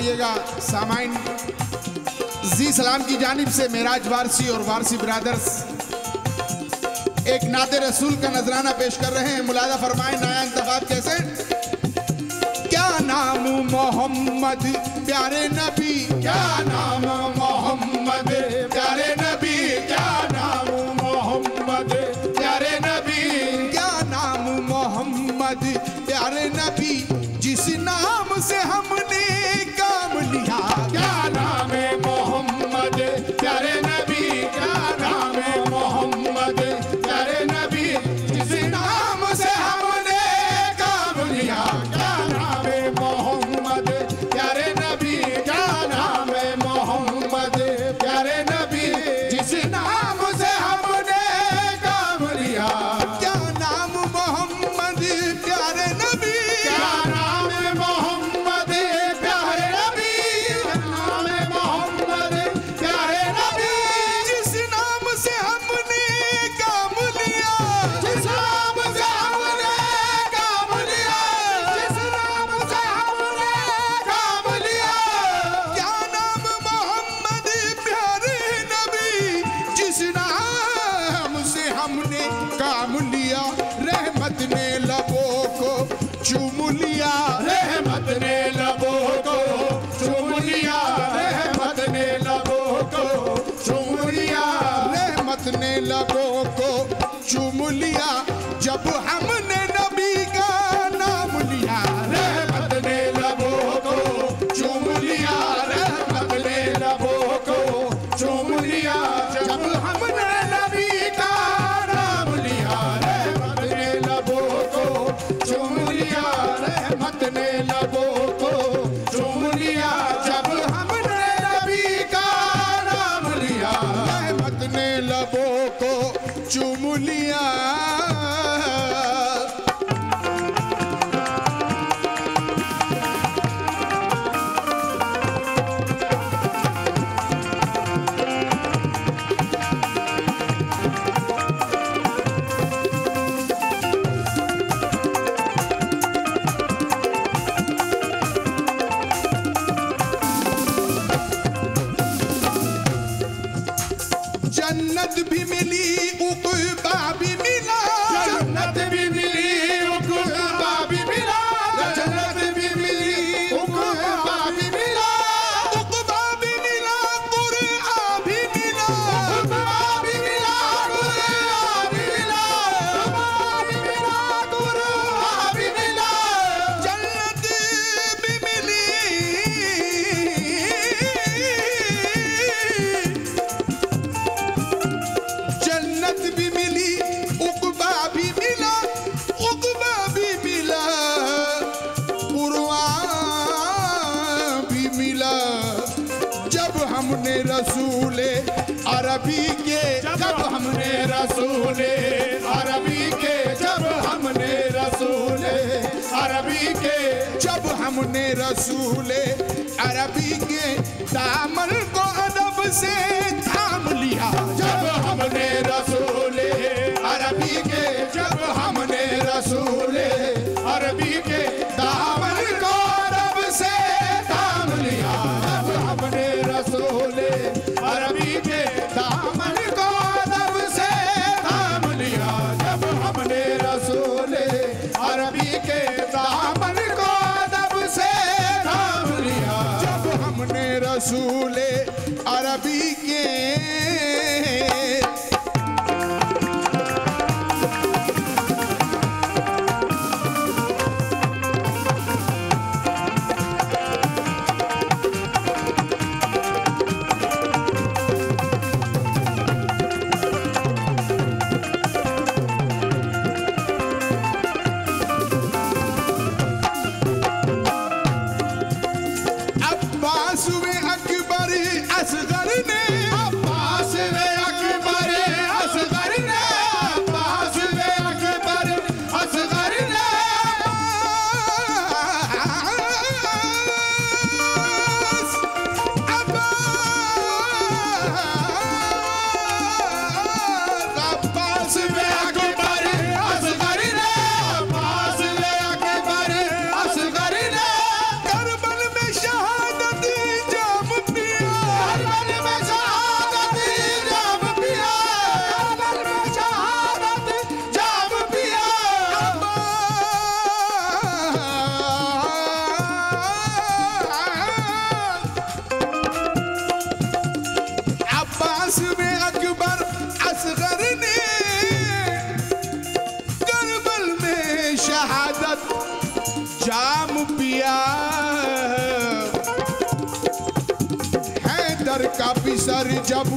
आइएगा सामाइन जी सलाम की जानिब से मेराज वारसी और वारसी ब्रादर्स एक नाते रसूल का नजराना पेश कर रहे हैं। मुलादा फरमाएं नया इंतखाब कैसे। क्या नाम मोहम्मद प्यारे नबी, क्या नाम मोहम्मद प्यारे नबी, क्या नाम मोहम्मद प्यारे नबी, क्या नाम मोहम्मद प्यारे नबी, जिस नाम से हमने काम लिया। क्या नाम है मोहम्मद प्यारे नबी, क्या नाम है मोहम्मद प्यारे नबी, जिस नाम से हमने काम लिया। क्या नाम है मोहम्मद प्यारे नबी, क्या नाम है मोहम्मद प्यारे नबी, जिस नाम से हमने काम लिया। क्या नाम मोहम्मद प्यारे नबी, क्या नाम है मोहम्मद प्यारे नबी, नाम है मोहम्मद प्यारे नबी, जिस नाम से हमने काम लिया। जिस नाम से हमने काम लिया, जिस नाम से हमने काम लिया। क्या नाम मोहम्मद प्यारे नबी, जिस नाम से हमने काम लिया। रहमत ने लबों को चूम लिया, रहमत ने लबों को चूम लिया, रहमत ने लबों को चूम लिया, रहमत ने लबों को चूम लिया। जब हमने नबी का नाम लिया, रहमत ने लबों को चूम लिया, रहमत ने लबों को चूम लिया। जब हमने नबी का नाम लिया, रहमत ने लबों को चूम लिया, रहमत ने लबों को चूम लिया। जब हमने नबी का नाम लिया, रहमत ने लबों को चूम लिया। जन्नत भी मिली उक़बा भी मिला, जन्नत भी मिली उक़बा भी मिला, जन्नत भी मिली उक़बा भी मिला, उक़बा भी मिला क़ुरआन भी मिला, उक़बा भी मिला क़ुरआन भी मिला, उक़बा भी मिला क़ुरआन भी मिला। जन्नत भी मिली, जन्नत भी मिली उक़बा भी मिला, उक़बा भी मिला क़ुरआन भी मिला। जब हमने रसूले अरबी के, जब हमने रसूले अरबी के, जब हमने रसूले अरबी के, जब हमने रसूले अरबी के दामन को अदब से थाम लिया। जब हमने रसूले अरबी के, जब हमने रसूले अरबी के दामन को अदब से थाम लिया। जब हमने रसूले अरबी के दामन को अदब से थाम लिया। जब हमने रसूले अरबी के दामन को अदब से थाम लिया। जब हमने रसूले अरबी के अब्बास वे अकबर असगर ने, अब्बास वे अकबर असगर ने, अब्बास वे अकबर असगर ने, अब्बास वे अकबर असगर ने, अब्बास वे अकबर असगर ने। करबल में शहादत पिसर जब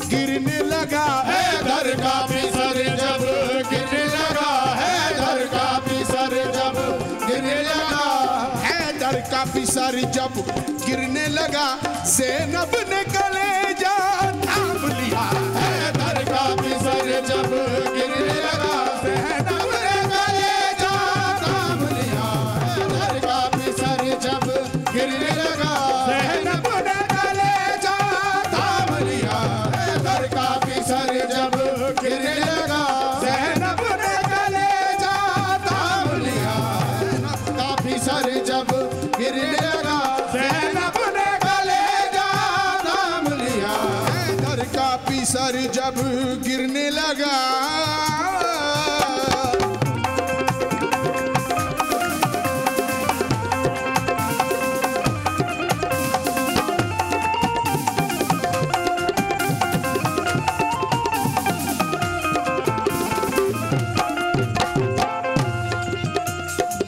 गिरने लगा, हैदर का पिसर जब गिरने लगा, हैदर का पिसर जब गिरने लगा, हैदर का पिसर जब गिरने लगा, ज़ैनब ने कलेजा थाम लिया। हैदर का पिसर जब गिरने लगा, ज़ैनब ने कलेजा थाम लिया, हैदर का पिसर जब गिरने लगा, ज़ैनब ने कलेजा थाम लिया, हैदर का पिसर जब गिरने लगा, ज़ैनब ने कलेजा थाम लिया, हैदर का पिसर जब गिरने लगा, ज़ैनब ने कलेजा थाम लिया, हैदर का पिसर जब गिरने लगा,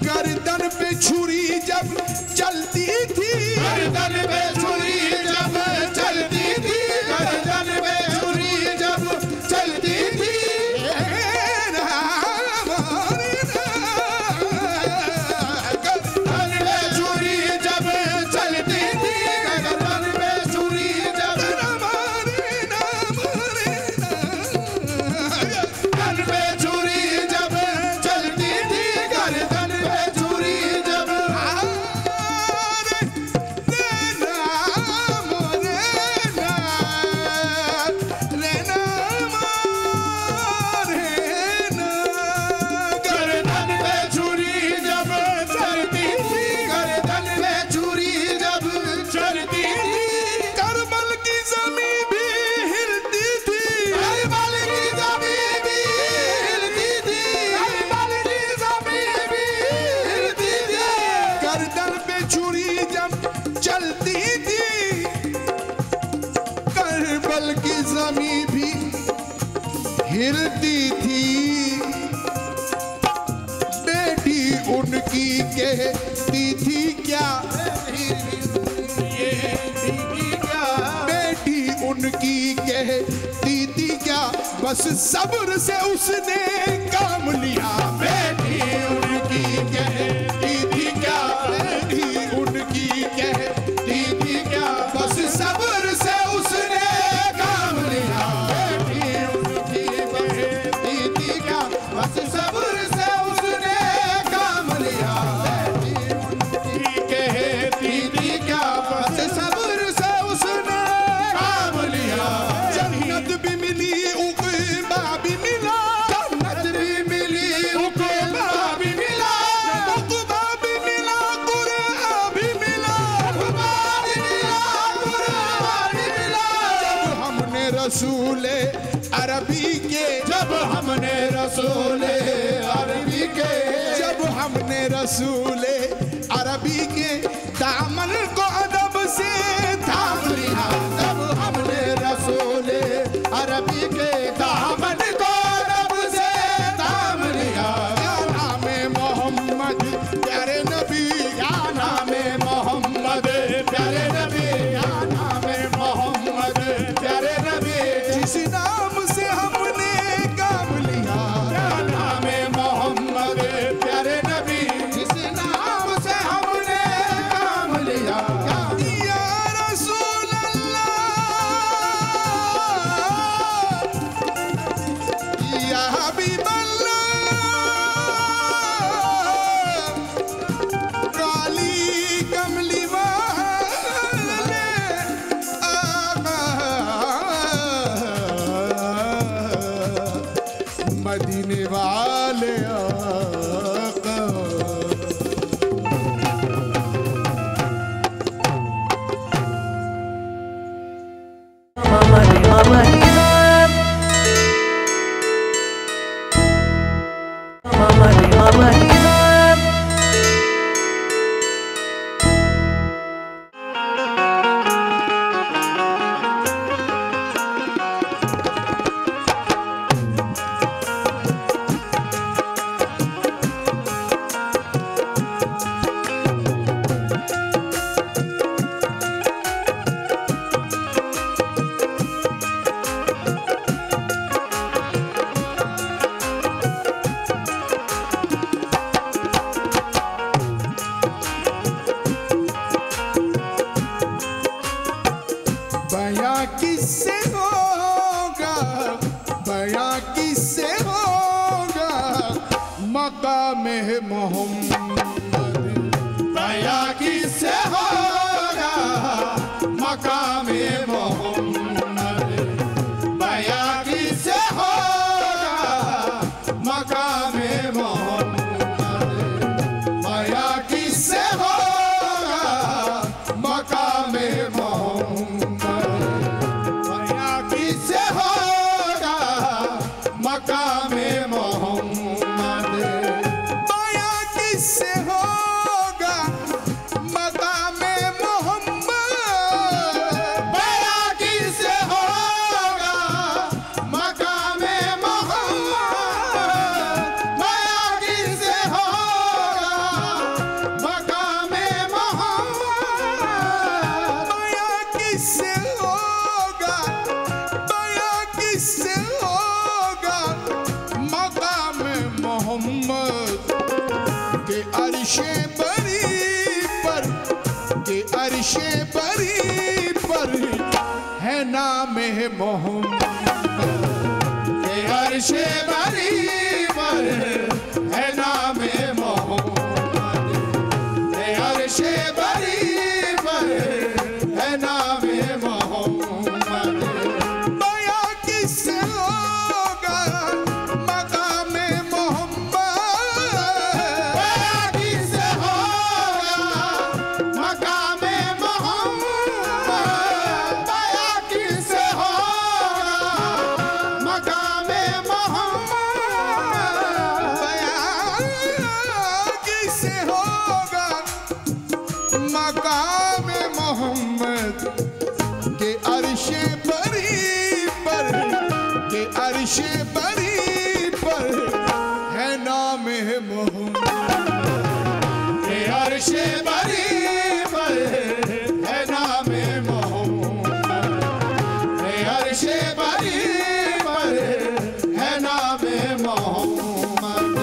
गर्दन पे छुरी जब चलती थी, गर्दन पे छुरी जब चलती थी, गर्दन पे छुरी जब चलती थी, गर्दन पे छुरी जब चलती थी, गर्दन पे छुरी जब गर्दन पे छुरी जब चलती थी, गर्दन पे छुरी जब गर्दन पे छुरी जब चलती थी, गर्दन पे छुरी जब चलती थी, करबल की ज़मीं भी हिलती थी, करबल की ज़मीं भी हिलती थी, करबल की ज़मीं भी हिलती थी, गर्दन पे छुरी जब चलती थी, करबल की ज़मीं भी हिलती थी, बेटी उनकी कहती थी क्या, बेटी उनकी कहती थी क्या, बस सब्र से उसने काम लिया। बेटी उनकी कहती थी क्या, बेटी उनकी कहती थी क्या, बस सब्र से उसने काम लिया, बेटी उनकी कहती थी क्या, बस सब्र से उसने काम लिया, बेटी उनकी कहती थी क्या, बस सब्र से उसने काम लिया, जन्नत भी मिली उक़बा भी मिला, जन्नत भी मिली उक़बा भी मिला, उक़बा भी मिला, क़ुरआन भी मिला, उक़बा भी मिला, क़ुरआन भी मिला, जब हमने रसूले अरबी के, जब हमने रसूले अरबी के, जब हमने रसूले अरबी के दामन को अदब से थाम लिया। जब हमने रसूले अरबी के दामन को रब से थाम लिया, क्या नाम है मोहम्मद प्यारे नबी, क्या नाम है मोहम्मद प्यारे नबी, क्या नाम है मोहम्मद प्यारे नबी, जिस नाम से हमने काम लिया, क्या नाम है मोहम्मद प्यारे नबी, जिस नाम से हमने काम लिया, या रसूल अल्लाह, या हबीब अल्लाह, काली कमली वाले आका, मदीने वाले आका। में मोहम्मद बया किससे होगा मकामे मोहम्मद, बया किससे होगा मकामे मोहम्मद, बया किससे होगा मकामे मोहम्मद, बया किससे होगा मकामे मोहम्मद, बया किससे होगा मकामे मोहम्मद, बया किससे होगा मकामे मोहम्मद, बया किससे होगा मकामे मोहम्मद, बया किससे होगा, बया किससे होगा मकामे मोहम्मद के अर्शे बरी पर, के अर्शे बरी पर है नाम मोहम्मद, के अर्शे बरी पर है नामे मोहम्मद, के अर्शे बरी पर है नामे मोहम्मद, बया किससे होगा मकामे मोहम्मद, बया किससे होगा मकामे मोहम्मद, बया किससे होगा मकामे मोहम्मद, बया किससे होगा मकामे मोहम्मद के अर्शे बरी पर, के अर्शे बरी पर है नाम मोहम्मद, के अर्शे बरी पर है नामे मोहम्मद, के अर्शे बरी पर है नामे मोहम्मद,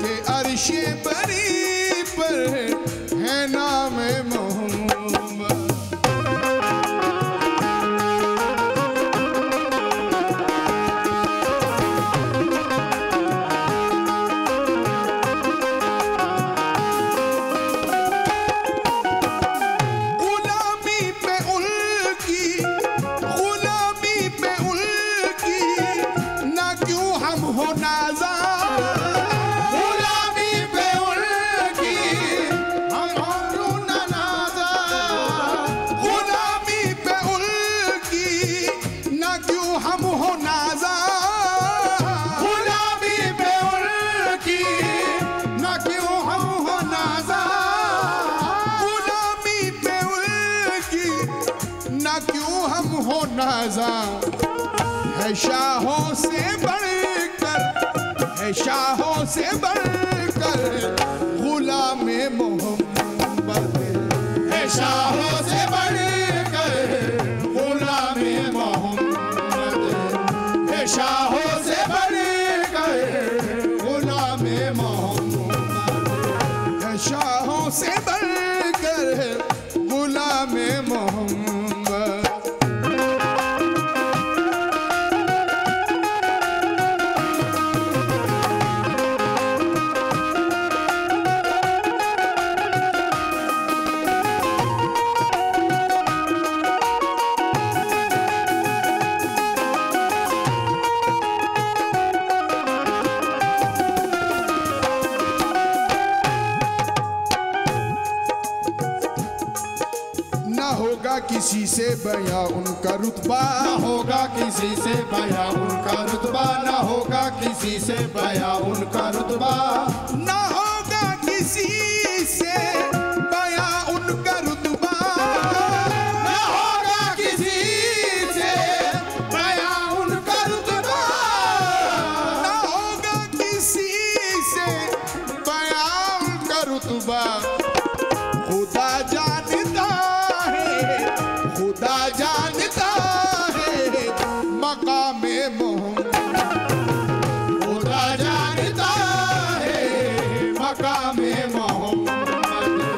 के अर्शे बरी पर है नाम मोहम्मद। गुलामी पे उनकी, गुलामी पे उनकी ना क्यों हम हो नाज़ा, गुलामी पे उनकी हम क्यों न नाज़ा, गुलामी पे उनकी ना क्यों हम हो नाज़ा, गुलामी पे उनकी न क्यों हम हो नाज़ा, गुलामी पे उनकी ना क्यों हम हो नाज़ा, है शाहों से बढ़कर, है शाहों से बढ़कर गुलाम मोहम्मद, है शाहों से बढ़कर गुलामे मोहम्मद, है शाहों से बढ़कर गुलामे मोहम्मद, है शाहों से बढ़कर गुलाम मोहम्मद। ना होगा किसी से बया उनका रुतबा, न होगा किसी से बया उनका रुतबा, न होगा किसी से बया उनका रुतबा, ना होगा किसी से बया उनका रुतबा, न होगा किसी से बया उनका रुतबा, ना होगा किसी से बया उनका रुतबा। खुदा जानता है, खुदा जानता है मकामे मोहम्मद, खुदा जानता है मकामे मोहम्मद,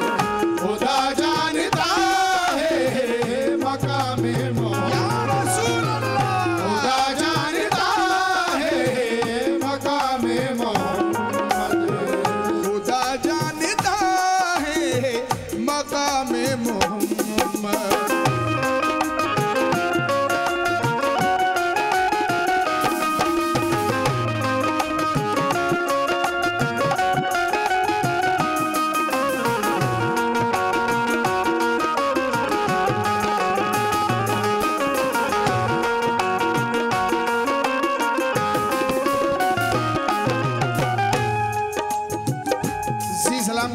में मोहम्मद।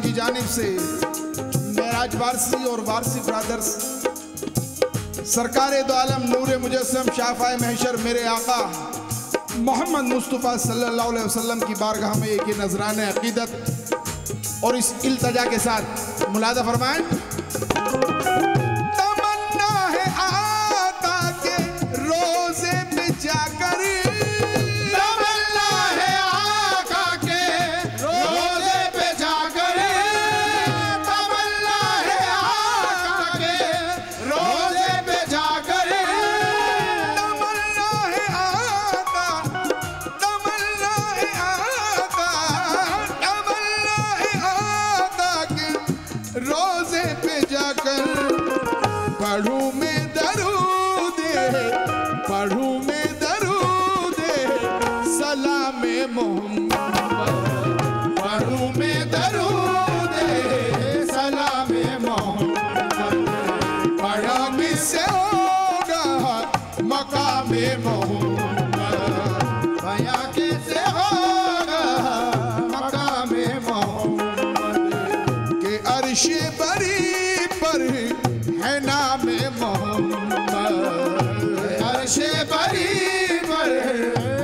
की जानिब से मेराज वारसी और वारसी ब्रदर्स सरकार दो आलम नूर मुजस्सम शाफ़ाए महशर मेरे आका मोहम्मद मुस्तफ़ा सल्लल्लाहु अलैहि वसल्लम की बारगाह में एक नजराने अकीदत और इस इल्तजा के साथ मुलादा फरमाएं। तमन्ना है आका के रोज़े पे जाकर, रोज़े पे जाकर पढ़ूं मैं दरूदे, पढ़ूं मैं दरूदे सलाम मोहम्मद, पढ़ूं मैं दरूदे सलाम मोहम्मद। पढ़ा किससे होगा मकाम मोहम्मद, बया किससे होगा मकाम मोहम्मद। के अर्श बरी पर है नाम मोहम्मद, अर्श बरी पर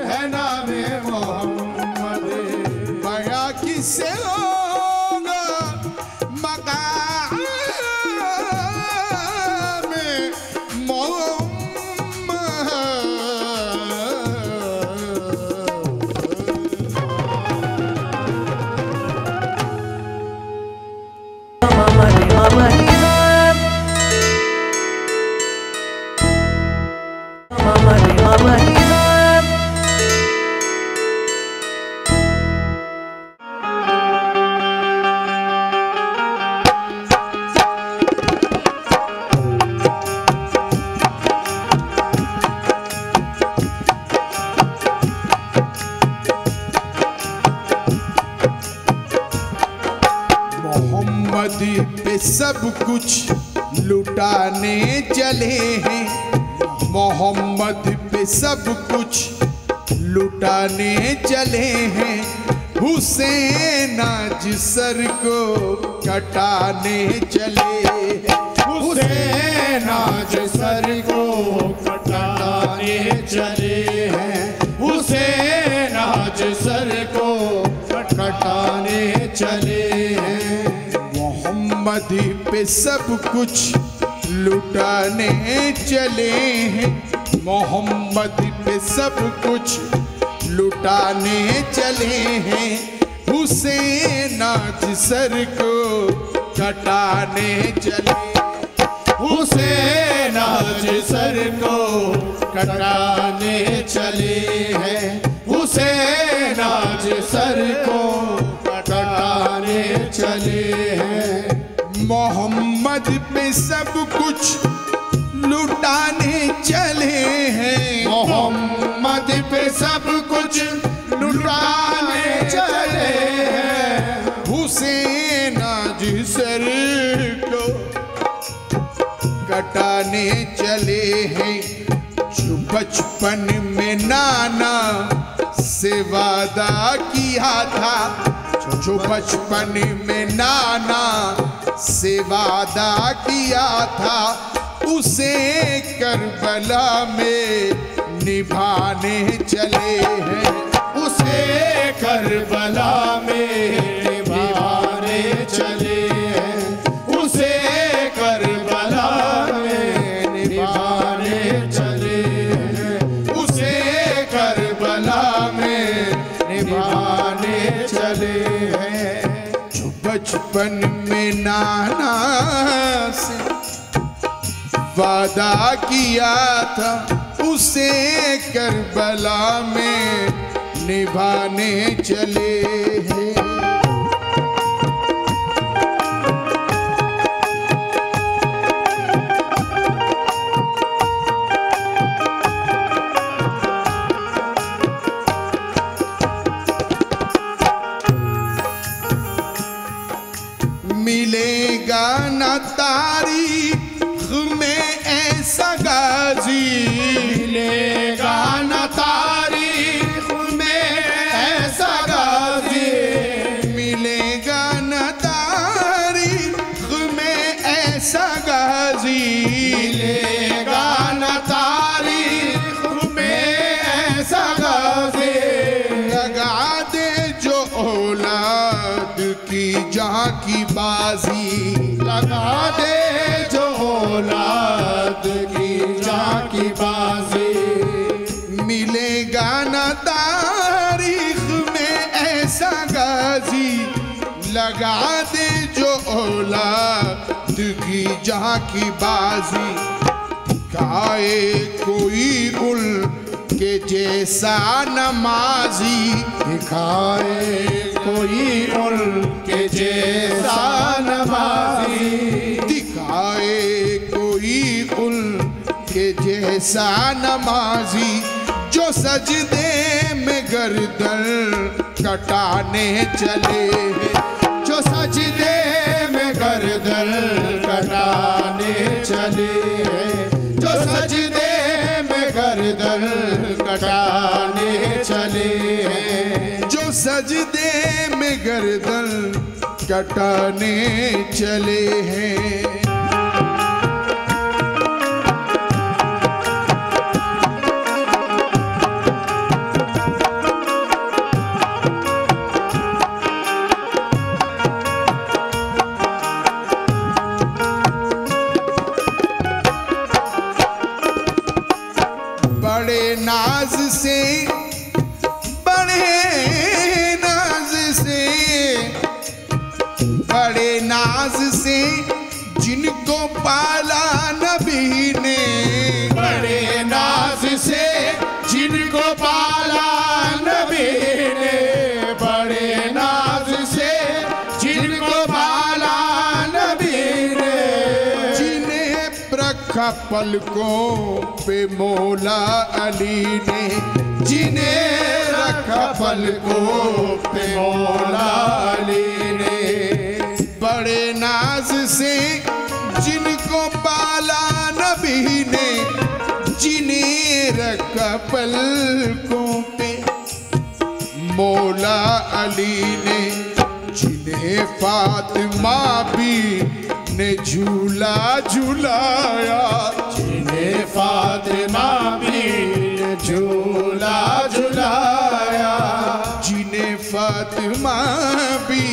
है नाम मोहम्मद। बया किससे होगा मकाम मोहम्मद। मोहम्मद पे सब कुछ लुटाने चले हैं, मोहम्मद पे सब कुछ लुटाने चले हैं। हुसैन आज सर को कटाने चले हैं, हुसैन आज सर को कटाने चले हैं, हुसैन आज सर को कटाने चले हैं। मोहम्मद पे सब कुछ लुटाने चले हैं, मोहम्मद पे सब कुछ लुटाने चले हैं। हुसैन आज सर को कटाने चले, हुसैन आज सर को कटाने चले हैं, हुसैन आज सर को कटाने चले हैं। मोहम्मद पे सब कुछ लुटाने चले हैं, मोहम्मद पे सब कुछ लुटाने चले हैं। हुसैन आज सर को कटाने चले हैं। जो बचपन में नाना से वादा किया था, जो बचपन में नाना से वादा किया था, उसे करबला में निभाने चले हैं, उसे करबला में निभाने चले हैं, उसे करबला में निभाने चले हैं, उसे करबला में निभाने चले हैं। जो बचपन में नाना से वादा किया था, उसे करबला में निभाने चले हैं। गाजी, मिलेगा न तारीख में ऐसा गाजी। लगा दे जो औलाद की जहां की बाजी, लगा दे जो औलाद की जहां की बाजी। मिलेगा न तारीख में ऐसा गाजी, लगा दे जो औलाद की जहां की बाजी। दिखाए कोई उल के जैसा नमाजी, दिखाए कोई उनके जैसा नमाजी। दिखाए कोई उल के जैसा नमाजी, जो सजदे में गर्दन कटाने चले हैं, जो सजदे में गर्दन कटाने चले हैं, जो सजदे में गर्दन कटाने चले हैं, जो सजदे में गर्दन कटाने चले हैं। बड़े नाज से, बड़े नाज से, बड़े नाज से जिनको पाला नबी ने, बड़े नाज से जिनको पाला नबी ने, बड़े नाज से जिनको पाला नबी ने, जिन्हें रखा पलकों पे मौला अली ने, जिन्हें रखा पलकों पे मौला अली ने। बड़े नाज से जिनको पाला नबी ने, जिन्हें रखा पलकों पे मौला अली ने, जिन्हें फातिमा भी ने झूला झूलाया, जिन्हें फातिमा भी ने झूला झुलाया, जिन्हें फातिमा भी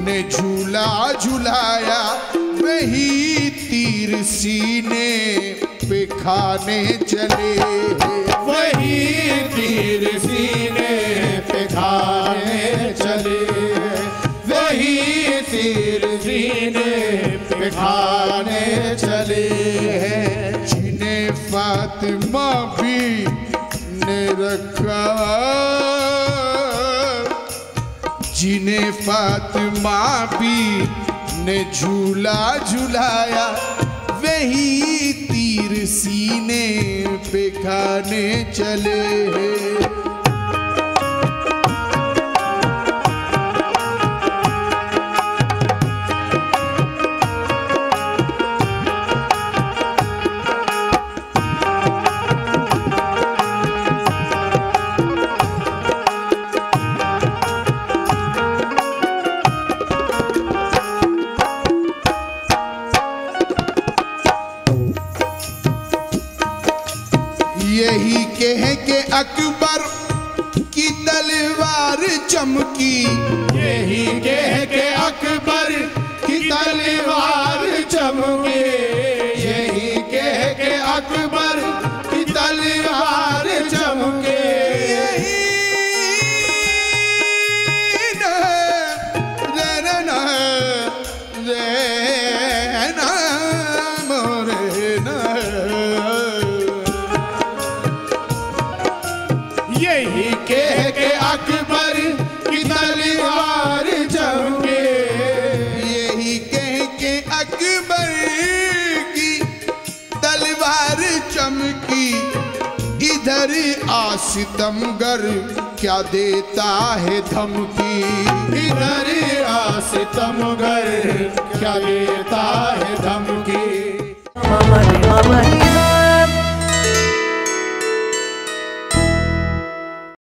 ने झूला झुलाया, वही तीर सीने पे खाने चले, वही तीर सीने पे खाने चले, वही तीर सीने पे खाने चले हैं। जिन्हें फातिमा भी ने रखा, जिन्हें फातिमा भी ने झूला झुलाया, वही तीर सीने पे खाने चले हैं। यही कह के अकबर की तलवार चमकी, यही कह के अकबर की तलवार चमके, यही कह के अकबर की तलवार चमके, यही कह के अकबर की तलवार चमके, यही कह के अकबर की तलवार चमकी, इधर आसितमगर क्या देता है धमकी, इधर आसितमगर क्या देता है धमकी।